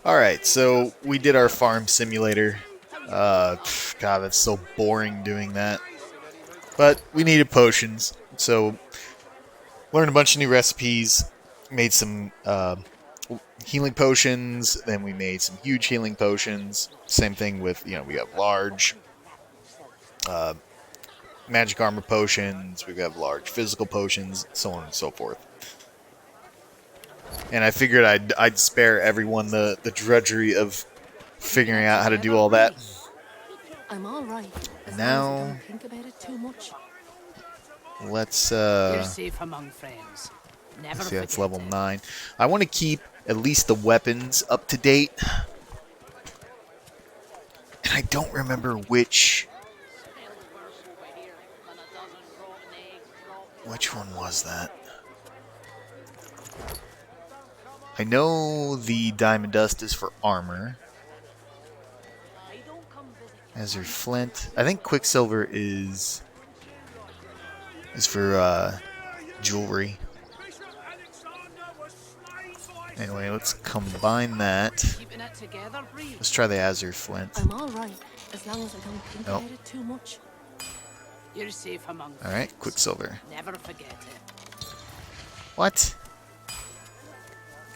Alright, so we did our farm simulator. God, that's so boring doing that. But we needed potions, so learned a bunch of new recipes, made some healing potions, then we made some huge healing potions. Same thing with, we have large uh, magic armor potions, we have large physical potions, so on and so forth. And I figured I'd spare everyone the drudgery of figuring out how to do all that. I'm all right. And now, don't think about it too much. let's You're safe among friends. Never see, that's forget level it. 9. I want to keep at least the weapons up to date. And I don't remember which one was that. I know the diamond dust is for armor. Azure flint. I think quicksilver is for jewelry. Anyway, let's combine that. Let's try the azure flint. I'm all right as long as I don't think about it too much. You're safe among friends. All right, quicksilver. Never forget it. What?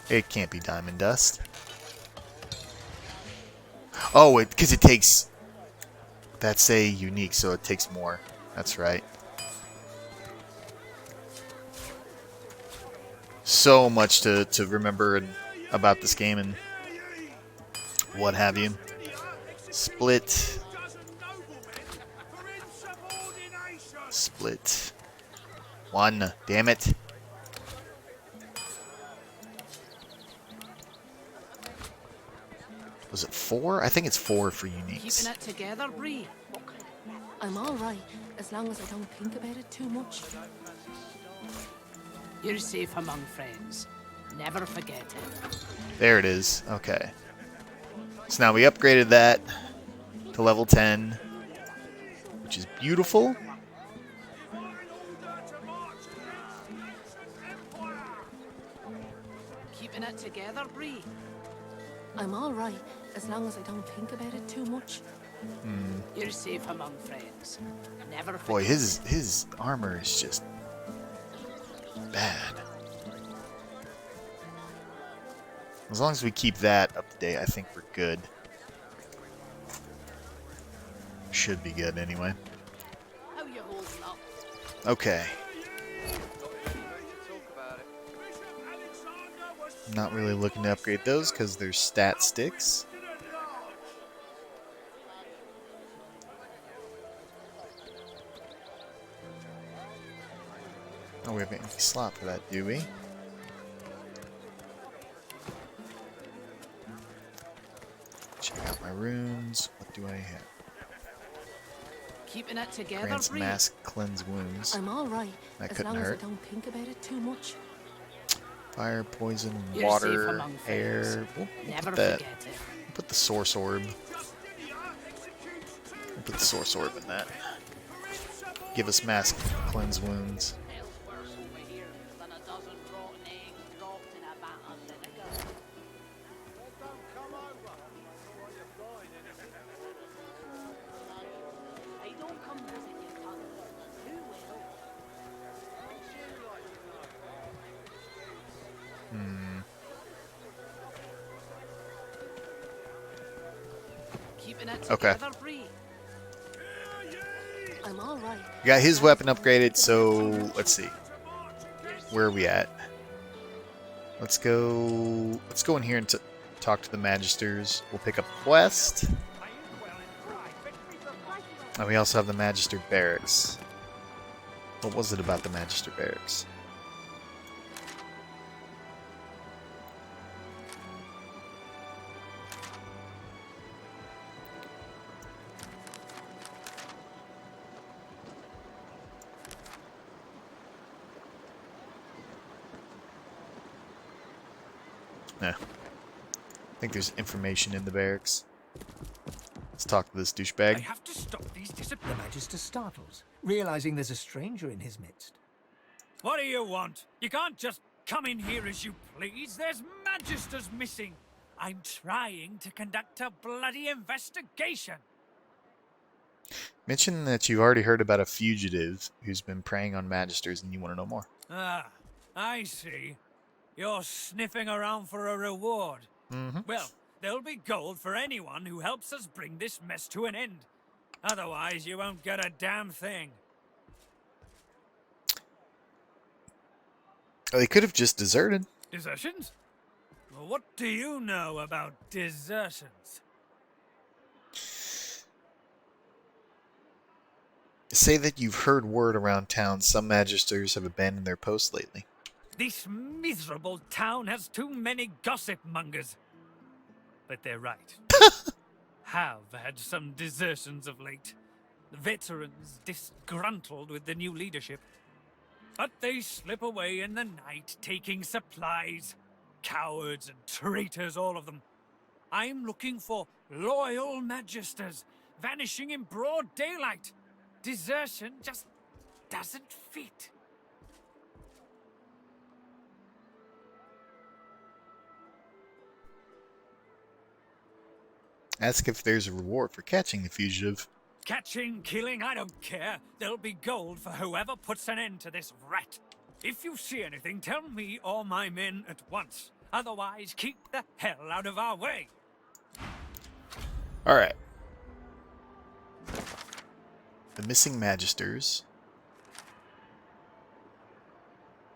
It can't be diamond dust. Oh, because it takes. That's a unique, so it takes more. That's right. So much to remember about this game and what have you. Split. Split. 1. Damn it. Was it 4? I think it's 4 for uniques. Keeping it together, Bree. I'm all right as long as I don't think about it too much. You're safe among friends. Never forget it. There it is. Okay. So now we upgraded that to level 10, which is beautiful. Keeping it together, Bree. I'm all right as long as I don't think about it too much. You're safe among friends. Never forget Boy, his armor is just bad. As long as we keep that up to date, I think we're good. Should be good anyway. how you holding up. Okay. Not really looking to upgrade those because they're stat sticks. Oh, we have an empty slot for that, do we? Check out my runes. What do I have? Keeping it together, Grants Bree. mask cleanse wounds. I'm all right That as couldn't long as I hurt. don't think about it too much. Fire, poison, You're safe water, among air. friends. We'll Never put that. forget it. We'll put the source orb. We'll put the source orb in that. Give us mask cleanse wounds. Keeping it Okay. together, Bree. I'm all right. We got his weapon upgraded, so let's see. Where are we at? Let's go in here and talk to the Magisters. We'll pick up a quest. And we also have the Magister Barracks. What was it about the Magister Barracks? Yeah. I think there's information in the barracks. Let's talk to this I douchebag. have to stop these discipline. The Magister startles, realizing there's a stranger in his midst. What do you want? You can't just come in here as you please. There's Magisters missing. I'm trying to conduct a bloody investigation. Mention that you've already heard about a fugitive who's been preying on magisters and you want to know more. Ah, I see. You're sniffing around for a reward. Mm-hmm. Well, there'll be gold for anyone who helps us bring this mess to an end. Otherwise, you won't get a damn thing. They could have just deserted. Desertions? Well, what do you know about desertions? Say that you've heard word around town some magisters have abandoned their posts lately. This miserable town has too many gossip mongers. But they're right. Have had some desertions of late. The veterans disgruntled with the new leadership. But they slip away in the night, taking supplies. Cowards and traitors, all of them. I'm looking for loyal magisters, vanishing in broad daylight. Desertion just doesn't fit. Ask if there's a reward for catching the fugitive. Catching, killing, I don't care. There'll be gold for whoever puts an end to this rat. If you see anything, tell me or my men at once. Otherwise, keep the hell out of our way. Alright. The missing magisters.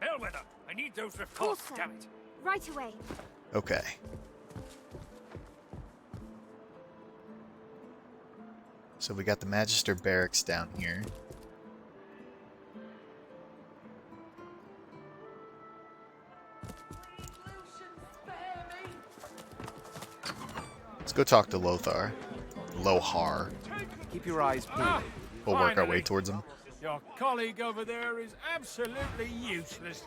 Bellwether, I need those reports, Awesome. damn it. Right away. Okay. So we got the Magister barracks down here. Let's go talk to Lothar. Lohar. Keep your eyes peeled. We'll work our way towards him. Your colleague over there is absolutely useless.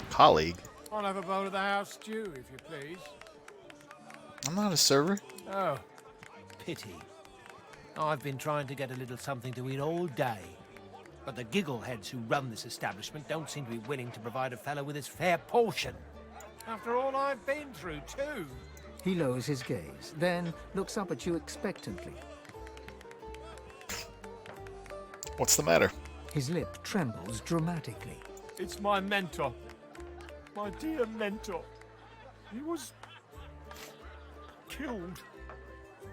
Colleague? I'll have a bowl of the house stew, if you please. I'm not a server. Oh, Pity. I've been trying to get a little something to eat all day. But the giggleheads who run this establishment don't seem to be willing to provide a fellow with his fair portion. after all I've been through, too. He lowers his gaze, then looks up at you expectantly. What's the matter? His lip trembles dramatically. It's my mentor. My dear mentor. He was killed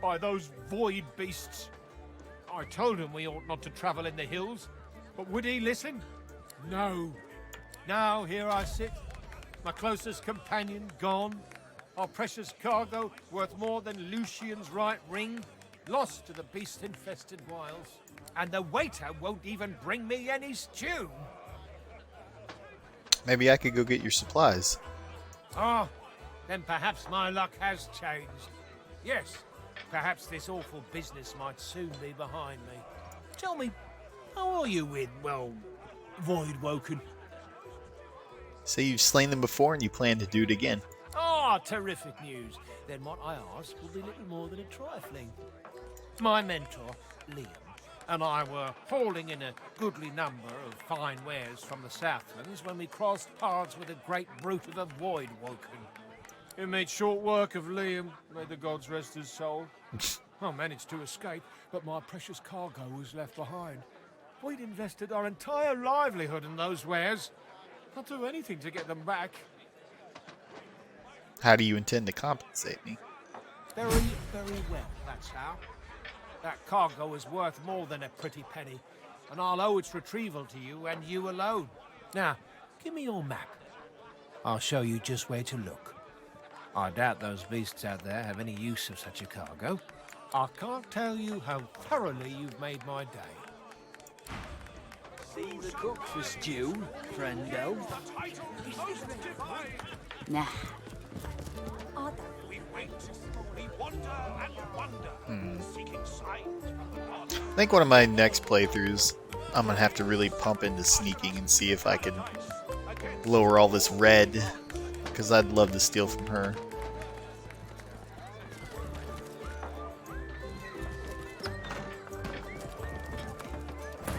by those void beasts. I told him we ought not to travel in the hills, but would he listen? No. Now here I sit, my closest companion gone, our precious cargo worth more than Lucian's right ring, lost to the beast-infested wilds, and the waiter won't even bring me any stew. Maybe I could go get your supplies. Ah, then perhaps my luck has changed. Yes, perhaps this awful business might soon be behind me. Tell me, how are you with, well, Void Woken? Say you've slain them before and you plan to do it again. Ah, terrific news. Then what I ask will be little more than a trifling. My mentor, Liam, and I were hauling in a goodly number of fine wares from the Southlands when we crossed paths with a great brute of a Void Woken. It made short work of Liam, may the gods rest his soul. I managed to escape, but my precious cargo was left behind. We'd invested our entire livelihood in those wares. I'll do anything to get them back. How do you intend to compensate me? Very, very well, that's how. That cargo is worth more than a pretty penny, and I'll owe its retrieval to you and you alone. Now, give me your map. I'll show you just where to look. I doubt those beasts out there have any use of such a cargo. I can't tell you how thoroughly you've made my day. See the cook for stew, friendo. Nah. I think one of my next playthroughs, I'm gonna have to really pump into sneaking and see if I can lower all this red, because I'd love to steal from her.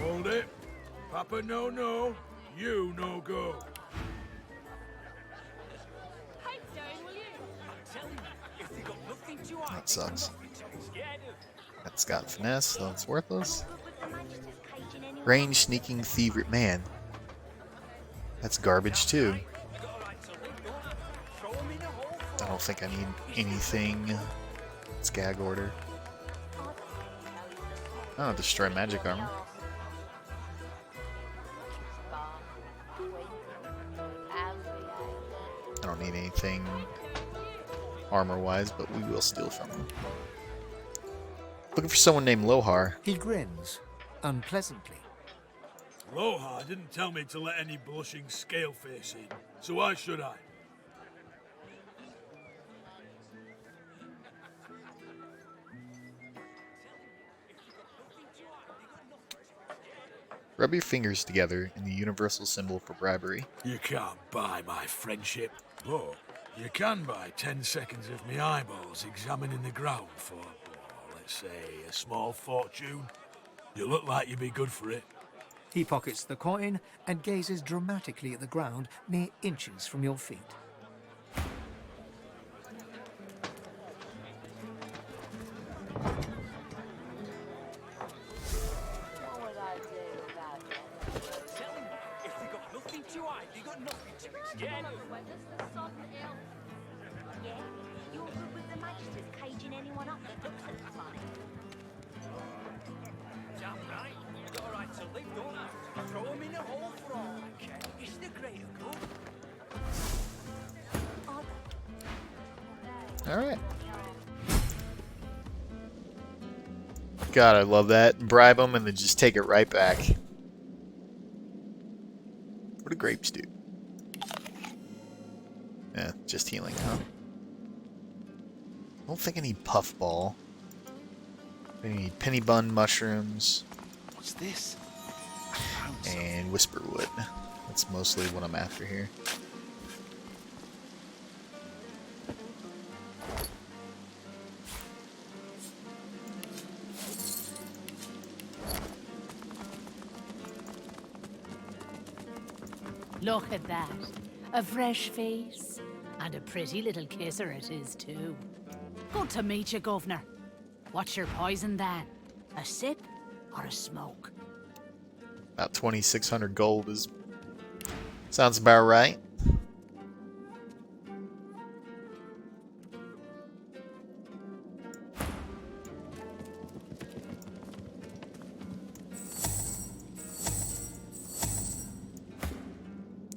Hold it. Papa no, you no go. Pipe down, will you? I tell you, if the That sucks. That's got finesse, though it's worthless. Range, sneaking, thievery. Man, that's garbage too. I don't think I need anything. It's gag order. Oh, destroy magic armor. I don't need anything armor-wise, but we will steal from him. Looking for someone named Lohar. He grins, unpleasantly. Lohar didn't tell me to let any blushing scaleface in, so why should I? Rub your fingers together in the universal symbol for bribery. You can't buy my friendship. But you can buy 10 seconds of me eyeballs examining the ground for, let's say, a small fortune. You look like you'd be good for it. He pockets the coin and gazes dramatically at the ground mere inches from your feet. Alright. God, I love that. Bribe them and then just take it right back. What do grapes do? Yeah, just healing, huh? I don't think I need puffball. I need penny bun mushrooms. What's this? And whisperwood. That's mostly what I'm after here. Look at that. A fresh face. And a pretty little kisser it is, too. Good to meet you, Governor. What's your poison, then? A sip or a smoke? About 2,600 gold is... sounds about right.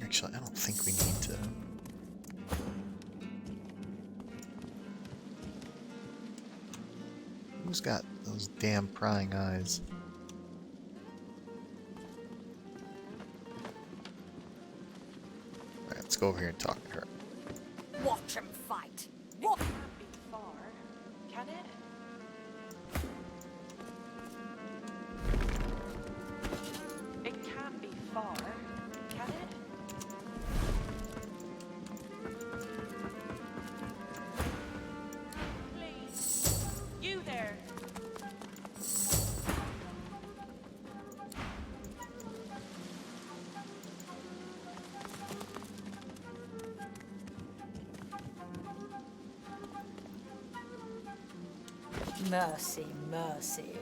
Actually, I don't think we need to... Who's got those damn prying eyes? Alright, let's go over here and talk to her. Watch him fight. What? Can't be far, can it? It can't be far, can it? Please, you there. Mercy, mercy.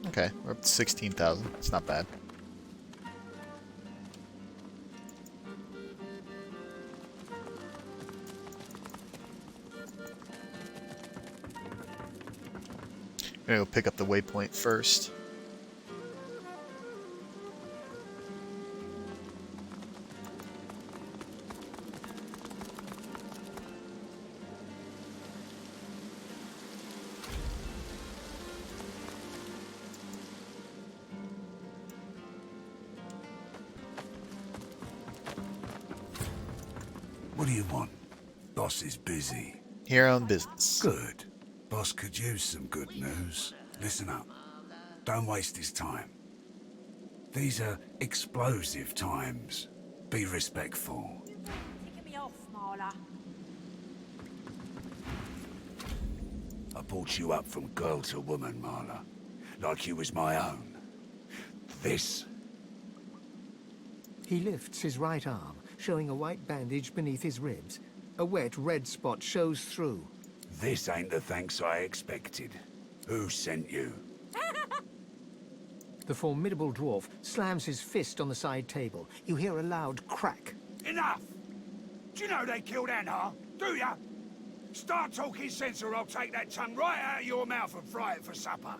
Okay, we're up to 16,000. It's not bad. I'm gonna go pick up the waypoint first. What do you want? Boss is busy. Here on business. Good. Boss could use some good news. Listen up. Don't waste his time. These are explosive times. Be respectful. Taking me off, Marla. I brought you up from girl to woman, Marla. Like you was my own. This. He lifts his right arm, showing a white bandage beneath his ribs. A wet red spot shows through. This ain't the thanks I expected. Who sent you? The formidable dwarf slams his fist on the side table. You hear a loud crack. Enough! Do you know they killed Anhar? Do ya? Start talking sense or I'll take that tongue right out of your mouth and fry it for supper.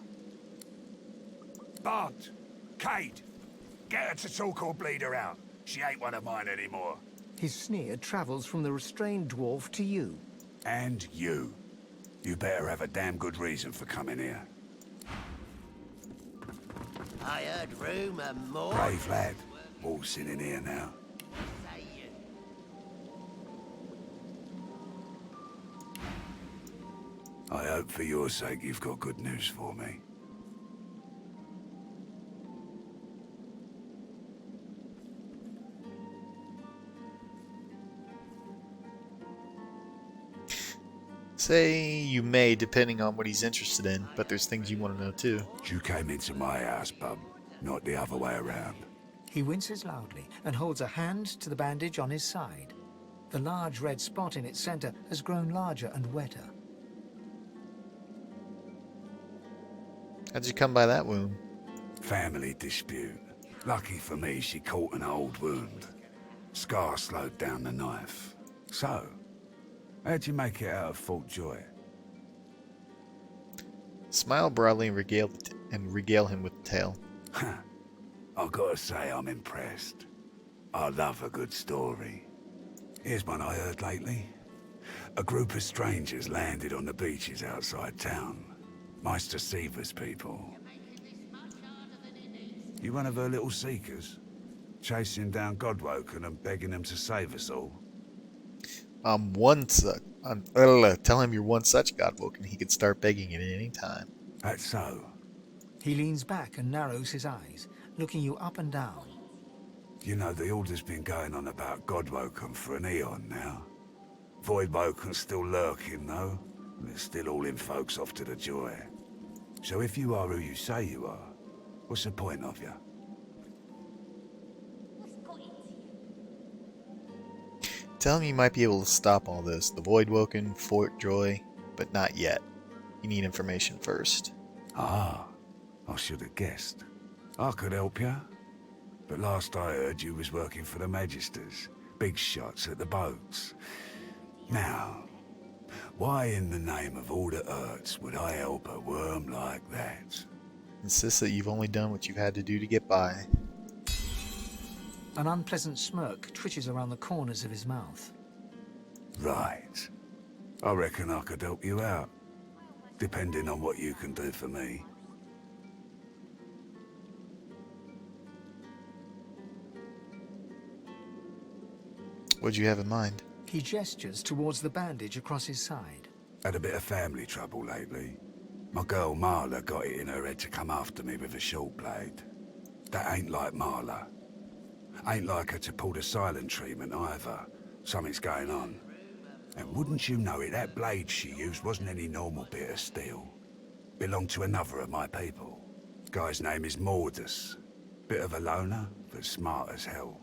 Bart, Cade, get her to talk or bleed her out. She ain't one of mine anymore. His sneer travels from the restrained dwarf to you. And you. You better have a damn good reason for coming here. I heard rumour more. Brave lad. Waltzing in here now. I hope for your sake you've got good news for me. Say you may, depending on what he's interested in, but there's things you want to know too. You came into my house, bub, not the other way around. He winces loudly and holds a hand to the bandage on his side. The large red spot in its center has grown larger and wetter. How'd you come by that wound? Family dispute. Lucky for me, she caught an old wound. Scar slowed down the knife. So, how'd you make it out of Fort Joy? Smile broadly and regale him with the tale. I've got to say I'm impressed. I love a good story. Here's one I heard lately. A group of strangers landed on the beaches outside town. Meister Seaver's people. You one of her little seekers? Chasing down Godwoken and begging them to save us all? Tell him you're one such Godwoken. He could start begging it at any time. That's so. He leans back and narrows his eyes, looking you up and down. You know, the order's been going on about Godwoken for an eon now. Voidwoken's still lurking, though. They're still hauling folks off to the Joy. So if you are who you say you are, what's the point of you? Tell him you might be able to stop all this. The Voidwoken, Fort Joy, but not yet. You need information first. Ah, I should have guessed. I could help you. But last I heard you was working for the Magisters. Big shots at the boats. Now, why in the name of all the Earths would I help a worm like that? Insist that you've only done what you've had to do to get by. An unpleasant smirk twitches around the corners of his mouth. Right. I reckon I could help you out. Depending on what you can do for me. What'd you have in mind? He gestures towards the bandage across his side. Had a bit of family trouble lately. My girl Marla got it in her head to come after me with a short blade. That ain't like Marla. Ain't like her to pull the silent treatment either. Something's going on. And wouldn't you know it, that blade she used wasn't any normal bit of steel. Belonged to another of my people. Guy's name is Mordus. Bit of a loner, but smart as hell.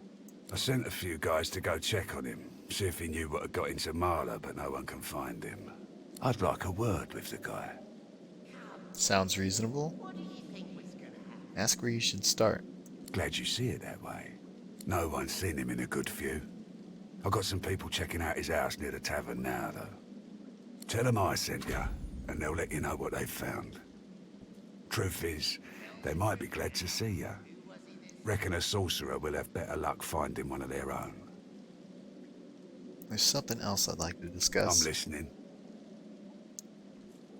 I sent a few guys to go check on him, see if he knew what had got into Marla, but no one can find him. I'd like a word with the guy. Sounds reasonable. Ask where you should start. Glad you see it that way. No one's seen him in a good few. I've got some people checking out his house near the tavern now, though. Tell them I sent you, and they'll let you know what they've found. Truth is, they might be glad to see you. Reckon a sorcerer will have better luck finding one of their own. There's something else I'd like to discuss. I'm listening.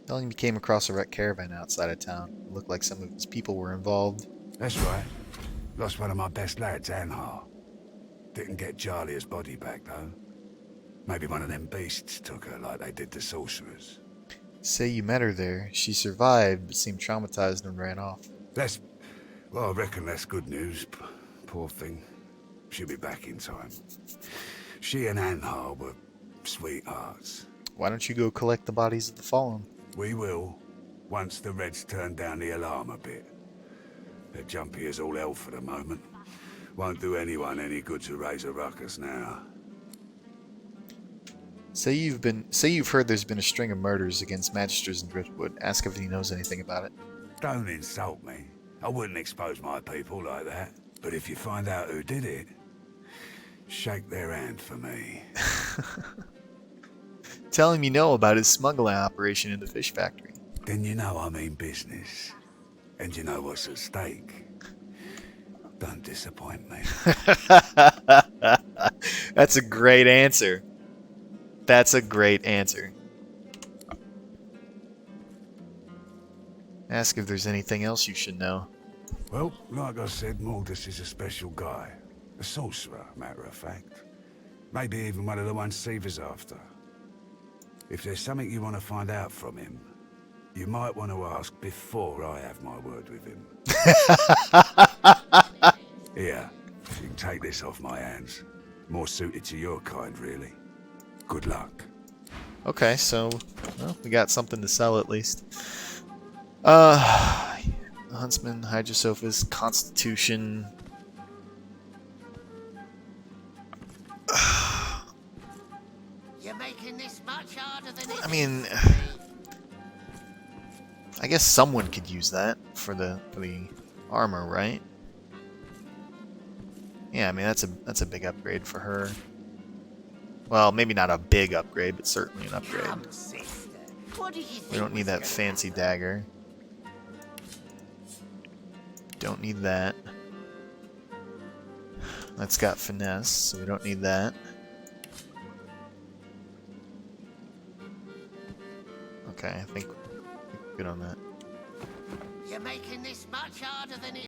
Telling him you came across a wrecked caravan outside of town. It looked like some of his people were involved. That's right. Lost one of my best lads, Anhar. Didn't get Jalia's body back, though. Maybe one of them beasts took her like they did the sorcerers. Say you met her there. She survived, but seemed traumatized and ran off. Well, I reckon that's good news. Poor thing. She'll be back in time. She and Anhar were sweethearts. Why don't you go collect the bodies of the fallen? We will, once the Reds turn down the alarm a bit. They're jumpy as all hell for the moment. Won't do anyone any good to raise a ruckus now. Say you've heard there's been a string of murders against magisters in Driftwood. Ask if he knows anything about it. Don't insult me. I wouldn't expose my people like that. But if you find out who did it, shake their hand for me. Tell him you know about his smuggling operation in the fish factory. Then you know I mean business. And you know what's at stake. Don't disappoint me. That's a great answer. That's a great answer. Ask if there's anything else you should know. Well, like I said, Mordus is a special guy. A sorcerer, matter of fact. Maybe even one of the ones Seaver's after. If there's something you want to find out from him, you might want to ask before I have my word with him. Here, you can take this off my hands. More suited to your kind, really. Good luck. Okay, so well, we got something to sell at least. Huntsman, Hydrosophist, Constitution. You're making this much harder than it I mean, is to be. I guess someone could use that for the armor, right? Yeah, I mean that's a big upgrade for her. Well, maybe not a big upgrade, but certainly an upgrade. Come, sister. What did you think We don't need was that gonna fancy happen? dagger. Don't need that. That's got finesse, so we don't need that. Okay, I think we're good on that. You're making this much harder than it